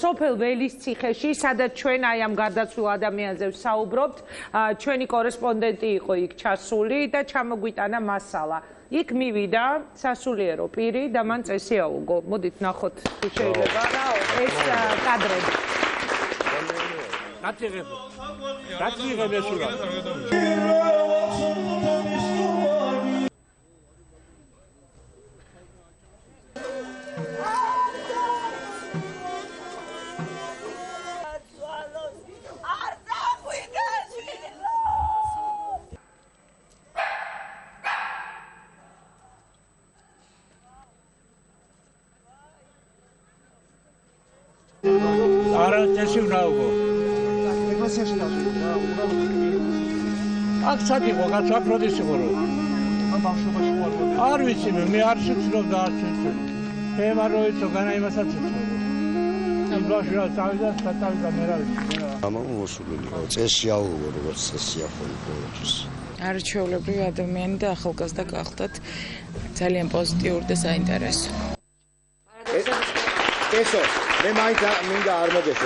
სოფელ ველისციხეში, სადაც ჩვენ აი ამ გარდაცვლილ ადამიანზე ვსაუბრობთ, ჩვენი კორესპონდენტი იყო იქ ჩასული და ჩამოგვიტანა მასალა. იქ მივიდა სასულიერო პირი და მან წესი აუგო. მოდით ნახოთ თუ შეიძლება ეს კადრები. გაწიღებ ეს ურა. არა წესი უნდა აუგო. ეკლესიაში დავიდა, აქ სად იყო, გასაფროდის იყო რომ. ამ ბავშვობაში ვარ. არ ვიცი მე არ შეცდობდა არ შეცდოდა. მე მარო იცო განა იმასაც იცო. ამ ბავშვია წავიდა, წავიდა მე რა ვიცი. ამა მოსულილი. წესი აუგო როგორც წესი ახალი ყოველთვის. არჩეულებრივი ადამიანი და ახალგაზრდა გახდათ ძალიან პოზიტიური და საინტერესო. ესო, მე მაინც მინდა არ მოგეშო.